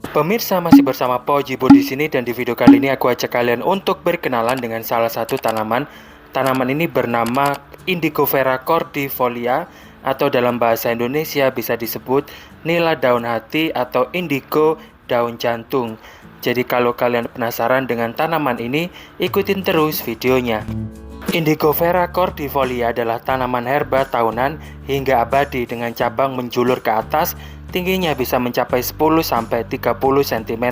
Pemirsa, masih bersama Pojibo di sini, dan di video kali ini aku ajak kalian untuk berkenalan dengan salah satu tanaman. Tanaman ini bernama Indigofera cordifolia atau dalam bahasa Indonesia bisa disebut nila daun hati atau indigo daun jantung. Jadi kalau kalian penasaran dengan tanaman ini, ikutin terus videonya. Indigofera cordifolia adalah tanaman herba tahunan hingga abadi dengan cabang menjulur ke atas, tingginya bisa mencapai 10-30 cm.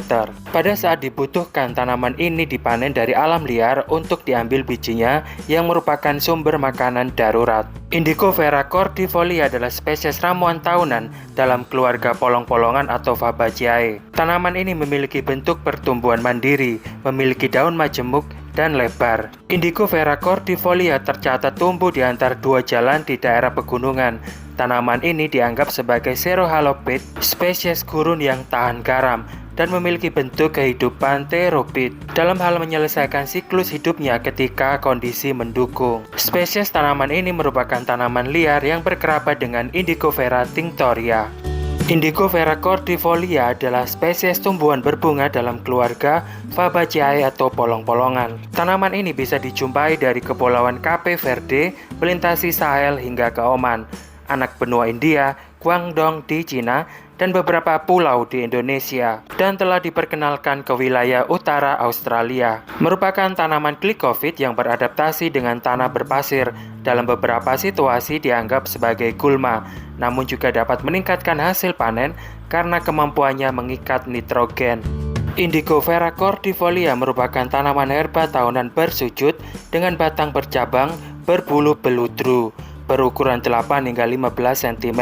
Pada saat dibutuhkan, tanaman ini dipanen dari alam liar untuk diambil bijinya yang merupakan sumber makanan darurat. Indigofera cordifolia adalah spesies ramuan tahunan dalam keluarga polong-polongan atau Fabaceae. Tanaman ini memiliki bentuk pertumbuhan mandiri, memiliki daun majemuk dan lebar. Indigofera cordifolia tercatat tumbuh di antara dua jalan di daerah pegunungan. Tanaman ini dianggap sebagai Xerohalopid, spesies gurun yang tahan garam dan memiliki bentuk kehidupan teropid dalam hal menyelesaikan siklus hidupnya ketika kondisi mendukung. Spesies tanaman ini merupakan tanaman liar yang berkerabat dengan Indigofera tinctoria. Indigofera cordifolia adalah spesies tumbuhan berbunga dalam keluarga Fabaceae atau polong-polongan. Tanaman ini bisa dijumpai dari Kepulauan Cape Verde, melintasi Sahel hingga ke Oman, anak benua India, Guangdong di Cina, dan beberapa pulau di Indonesia, dan telah diperkenalkan ke wilayah utara Australia. Merupakan tanaman glikofit yang beradaptasi dengan tanah berpasir, dalam beberapa situasi dianggap sebagai gulma, namun juga dapat meningkatkan hasil panen karena kemampuannya mengikat nitrogen. Indigofera cordifolia merupakan tanaman herba tahunan bersujud dengan batang bercabang berbulu beludru, berukuran 8 hingga 15 cm.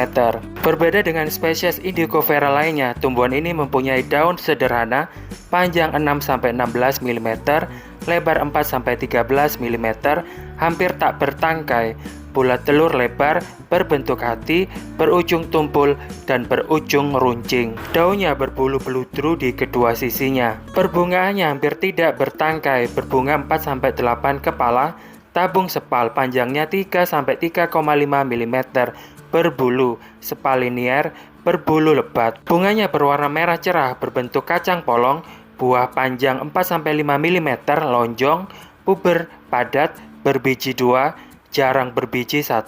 Berbeda dengan spesies Indigofera lainnya, tumbuhan ini mempunyai daun sederhana, panjang 6-16 mm, lebar 4-13 mm, hampir tak bertangkai, bulat telur lebar, berbentuk hati, berujung tumpul, dan berujung runcing. Daunnya berbulu beludru di kedua sisinya. Perbungaannya hampir tidak bertangkai, berbunga 4-8 kepala, tabung sepal, panjangnya 3-3,5 mm, berbulu, sepal linier, berbulu lebat. Bunganya berwarna merah cerah, berbentuk kacang polong, buah panjang 4-5 mm, lonjong, puber, padat, berbiji 2, jarang berbiji 1,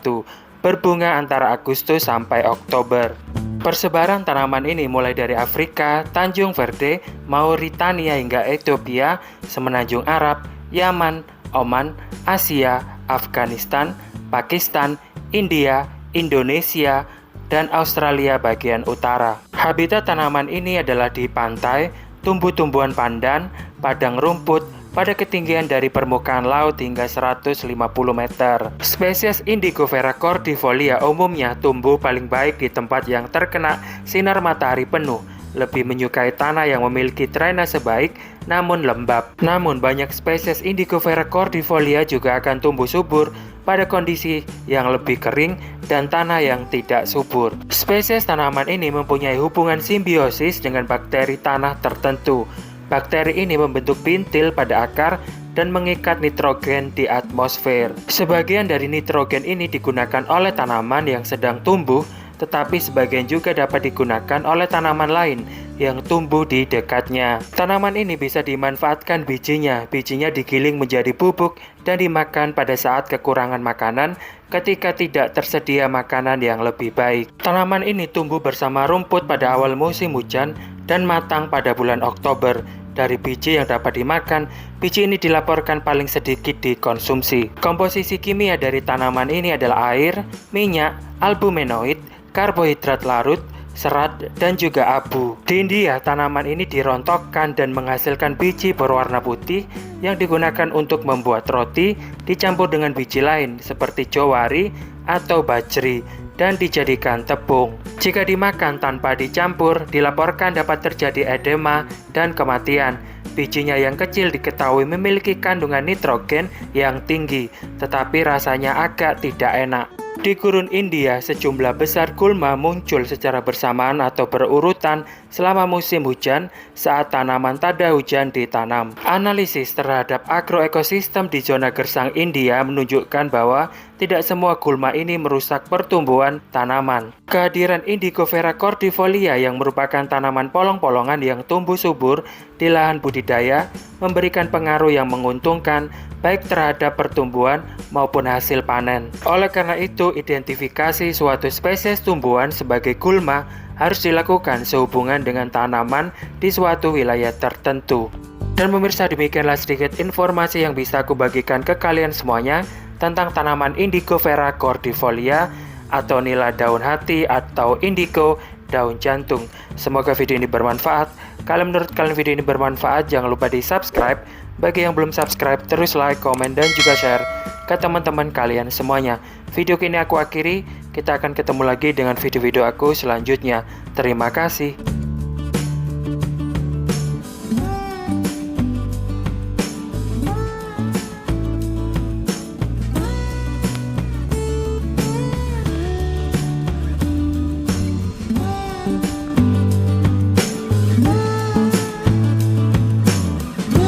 berbunga antara Agustus sampai Oktober. Persebaran tanaman ini mulai dari Afrika, Tanjung Verde, Mauritania hingga Ethiopia, Semenanjung Arab, Yaman, Oman, Asia, Afghanistan, Pakistan, India, Indonesia, dan Australia bagian utara. Habitat tanaman ini adalah di pantai, tumbuh-tumbuhan pandan, padang rumput, pada ketinggian dari permukaan laut hingga 150 meter. Spesies Indigofera cordifolia umumnya tumbuh paling baik di tempat yang terkena sinar matahari penuh, lebih menyukai tanah yang memiliki drainase baik namun lembab. Namun banyak spesies Indigofera cordifolia juga akan tumbuh subur pada kondisi yang lebih kering dan tanah yang tidak subur. Spesies tanaman ini mempunyai hubungan simbiosis dengan bakteri tanah tertentu. Bakteri ini membentuk bintil pada akar dan mengikat nitrogen di atmosfer. Sebagian dari nitrogen ini digunakan oleh tanaman yang sedang tumbuh, tetapi sebagian juga dapat digunakan oleh tanaman lain yang tumbuh di dekatnya. Tanaman ini bisa dimanfaatkan bijinya. Bijinya digiling menjadi bubuk dan dimakan pada saat kekurangan makanan ketika tidak tersedia makanan yang lebih baik. Tanaman ini tumbuh bersama rumput pada awal musim hujan dan matang pada bulan Oktober. Dari biji yang dapat dimakan, biji ini dilaporkan paling sedikit dikonsumsi. Komposisi kimia dari tanaman ini adalah air, minyak, albuminoid, karbohidrat larut, serat, dan juga abu. Di India, tanaman ini dirontokkan dan menghasilkan biji berwarna putih yang digunakan untuk membuat roti, dicampur dengan biji lain seperti jowari atau bajri, dan dijadikan tepung. Jika dimakan tanpa dicampur, dilaporkan dapat terjadi edema dan kematian. Bijinya yang kecil diketahui memiliki kandungan nitrogen yang tinggi, tetapi rasanya agak tidak enak. Di gurun India, sejumlah besar gulma muncul secara bersamaan atau berurutan selama musim hujan saat tanaman tada hujan ditanam. Analisis terhadap agroekosistem di zona gersang India menunjukkan bahwa tidak semua gulma ini merusak pertumbuhan tanaman. Kehadiran Indigofera cordifolia yang merupakan tanaman polong-polongan yang tumbuh subur di lahan budidaya memberikan pengaruh yang menguntungkan baik terhadap pertumbuhan maupun hasil panen. Oleh karena itu, identifikasi suatu spesies tumbuhan sebagai gulma harus dilakukan sehubungan dengan tanaman di suatu wilayah tertentu. Dan pemirsa, demikianlah sedikit informasi yang bisa aku bagikan ke kalian semuanya tentang tanaman Indigofera cordifolia atau nila daun hati atau indigo daun jantung. Semoga video ini bermanfaat. Kalau menurut kalian video ini bermanfaat, jangan lupa di subscribe. Bagi yang belum subscribe, terus like, komen, dan juga share ke teman-teman kalian semuanya. Video ini aku akhiri. Kita akan ketemu lagi dengan video-video aku selanjutnya. Terima kasih.